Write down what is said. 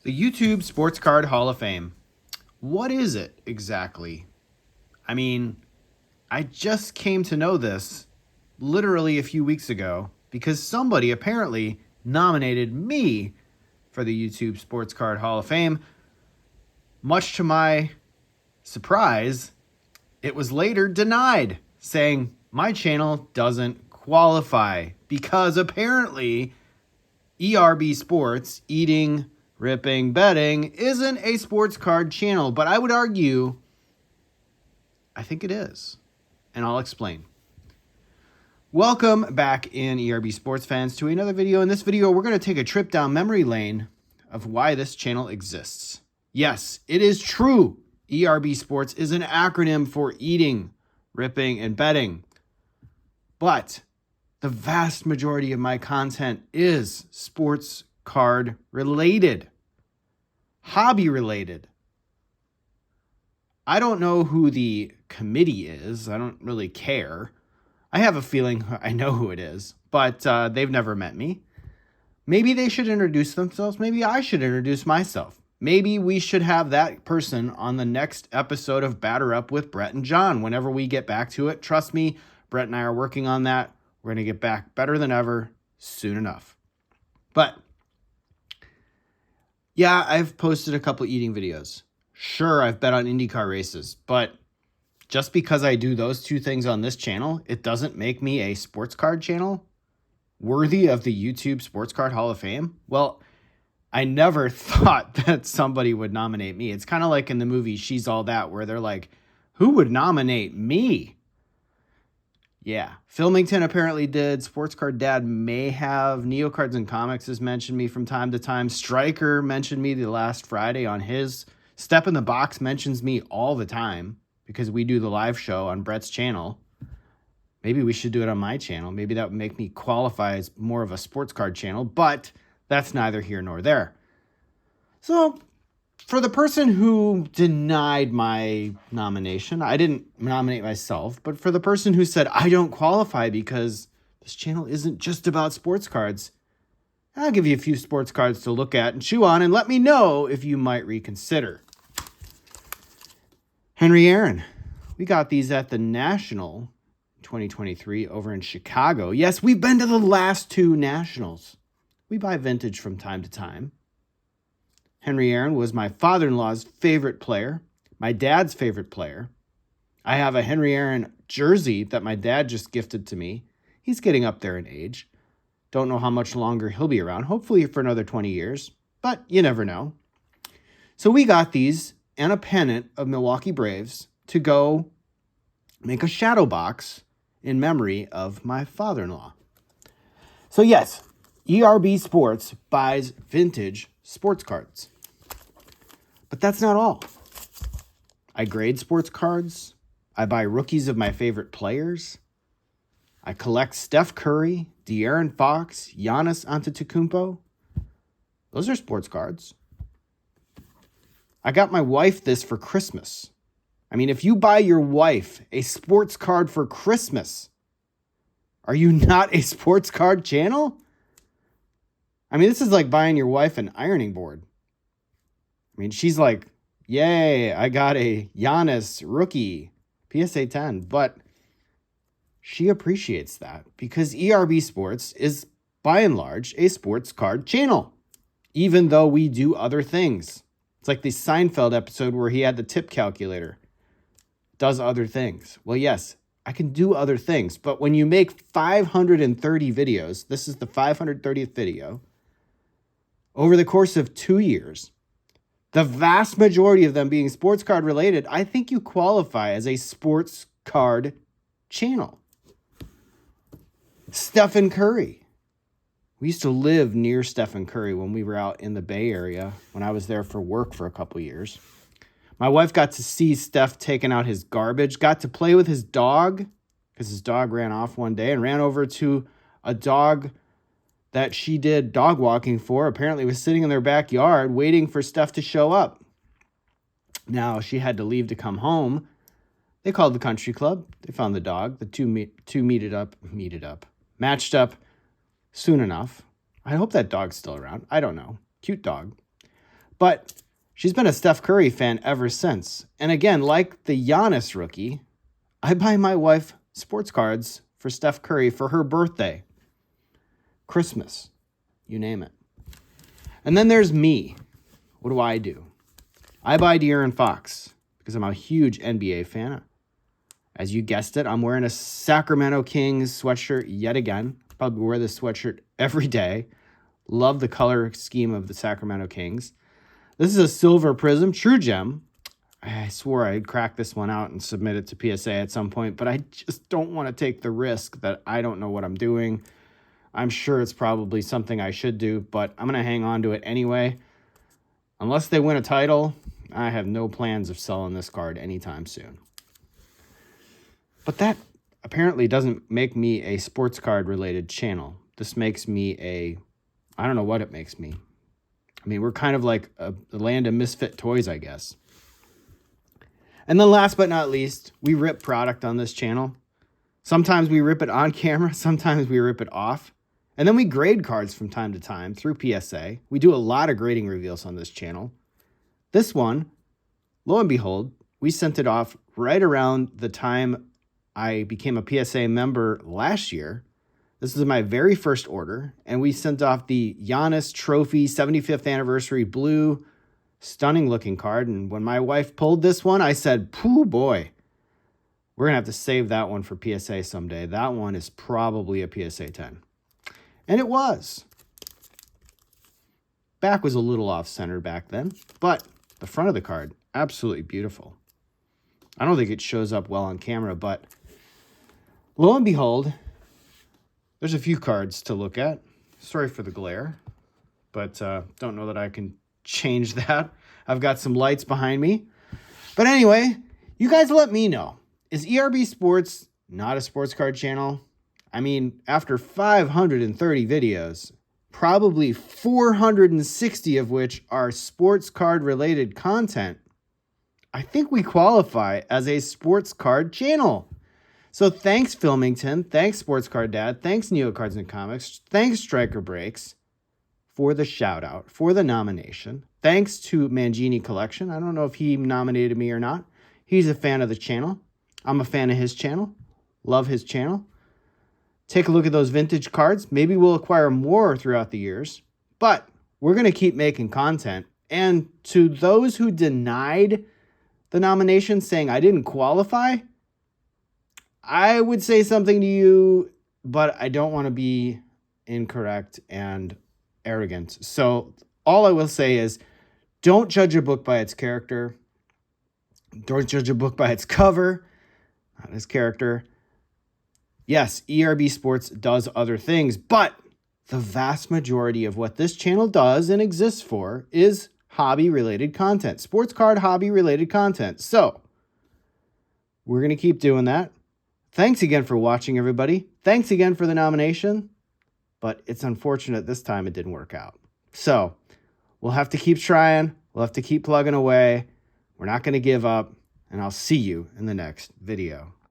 The YouTube Sports Card Hall of Fame. What is it exactly? I mean, I just came to know this literally a few weeks ago because somebody apparently nominated me for the YouTube Sports Card Hall of Fame. Much to my surprise, it was later denied, saying my channel doesn't qualify because apparently ERB Sports, eating, ripping, betting, isn't a sports card channel, but I would argue I think it is, and I'll explain. Welcome back in ERB Sports fans to another video. In this video, we're going to take a trip down memory lane of why this channel exists. Yes, it is true. ERB Sports is an acronym for eating, ripping, and betting. But the vast majority of my content is sports card related, hobby related. I don't know who the committee is. I don't really care. I have a feeling I know who it is, but they've never met me. Maybe they should introduce themselves. Maybe I should introduce myself. Maybe we should have that person on the next episode of Batter Up with Brett and John whenever we get back to it. Trust me, Brett and I are working on that. We're going to get back better than ever soon enough. But yeah, I've posted a couple eating videos. Sure, I've bet on IndyCar races, but just because I do those two things on this channel, it doesn't make me a sports card channel worthy of the YouTube Sports Card Hall of Fame. Well, I never thought that somebody would nominate me. It's kind of like in the movie She's All That, where they're like, who would nominate me? Yeah, Filmington apparently did. Sports Card Dad may have. Neocards and Comics has mentioned me from time to time. Stryker mentioned me the last Friday on his. Step in the Box mentions me all the time because we do the live show on Brett's channel. Maybe we should do it on my channel. Maybe that would make me qualify as more of a sports card channel, but that's neither here nor there. So for the person who denied my nomination, I didn't nominate myself, but for the person who said I don't qualify because this channel isn't just about sports cards, I'll give you a few sports cards to look at and chew on and let me know if you might reconsider. Henry Aaron. We got these at the National 2023 over in Chicago. Yes, we've been to the last two Nationals. We buy vintage from time to time. Henry Aaron was my father-in-law's favorite player, my dad's favorite player. I have a Henry Aaron jersey that my dad just gifted to me. He's getting up there in age. Don't know how much longer he'll be around, hopefully for another 20 years, but you never know. So we got these and a pennant of Milwaukee Braves to go make a shadow box in memory of my father-in-law. So yes, ERB Sports buys vintage sports cards. But that's not all. I grade sports cards. I buy rookies of my favorite players. I collect Steph Curry, De'Aaron Fox, Giannis Antetokounmpo. Those are sports cards. I got my wife this for Christmas. I mean, if you buy your wife a sports card for Christmas, are you not a sports card channel? I mean, this is like buying your wife an ironing board. I mean, she's like, yay, I got a Giannis rookie PSA 10, but she appreciates that because ERB Sports is by and large a sports card channel, even though we do other things. It's like the Seinfeld episode where he had the tip calculator. Does other things. Well, yes, I can do other things, but when you make 530 videos, this is the 530th video, over the course of 2 years, the vast majority of them being sports card related, I think you qualify as a sports card channel. Stephen Curry. We used to live near Stephen Curry when we were out in the Bay Area, when I was there for work for a couple years. My wife got to see Steph taking out his garbage, got to play with his dog, because his dog ran off one day and ran over to a dog that she did dog walking for. Apparently was sitting in their backyard waiting for Steph to show up. Now, she had to leave to come home. They called the country club. They found the dog. The two matched up soon enough. I hope that dog's still around. I don't know. Cute dog. But she's been a Steph Curry fan ever since. And again, like the Giannis rookie, I buy my wife sports cards for Steph Curry for her birthday, Christmas, you name it. And then there's me. What do? I buy De'Aaron Fox because I'm a huge NBA fan. As you guessed it, I'm wearing a Sacramento Kings sweatshirt yet again. Probably wear this sweatshirt every day. Love the color scheme of the Sacramento Kings. This is a silver prism, true gem. I swore I'd crack this one out and submit it to PSA at some point, but I just don't want to take the risk that I don't know what I'm doing. I'm sure it's probably something I should do, but I'm going to hang on to it anyway. Unless they win a title, I have no plans of selling this card anytime soon. But that apparently doesn't make me a sports card related channel. This makes me I don't know what it makes me. I mean, we're kind of like a land of misfit toys, I guess. And then last but not least, we rip product on this channel. Sometimes we rip it on camera, sometimes we rip it off. And then we grade cards from time to time through PSA. We do a lot of grading reveals on this channel. This one, lo and behold, we sent it off right around the time I became a PSA member last year. This is my very first order, and we sent off the Giannis Trophy 75th Anniversary Blue, stunning looking card. And when my wife pulled this one, I said, "Pooh, boy, we're going to have to save that one for PSA someday. That one is probably a PSA 10. And it was. Back was a little off-center back then, but the front of the card, absolutely beautiful. I don't think it shows up well on camera, but lo and behold, there's a few cards to look at. Sorry for the glare, but don't know that I can change that. I've got some lights behind me. But anyway, you guys let me know. Is ERB Sports not a sports card channel? I mean, after 530 videos, probably 460 of which are sports card related content, I think we qualify as a sports card channel. So thanks Filmington, thanks Sports Card Dad, thanks Neo Cards and Comics, thanks Striker Breaks for the shout out, for the nomination. Thanks to Mangini Collection. I don't know if he nominated me or not. He's a fan of the channel. I'm a fan of his channel. Love his channel. Take a look at those vintage cards. Maybe we'll acquire more throughout the years, but we're going to keep making content. And to those who denied the nomination, saying I didn't qualify, I would say something to you, but I don't want to be incorrect and arrogant. So all I will say is don't judge a book by its character. Don't judge a book by its cover, not its character. Yes, ERB Sports does other things, but the vast majority of what this channel does and exists for is hobby-related content, sports card hobby-related content. So we're going to keep doing that. Thanks again for watching, everybody. Thanks again for the nomination, but it's unfortunate this time it didn't work out. So we'll have to keep trying. We'll have to keep plugging away. We're not going to give up, and I'll see you in the next video.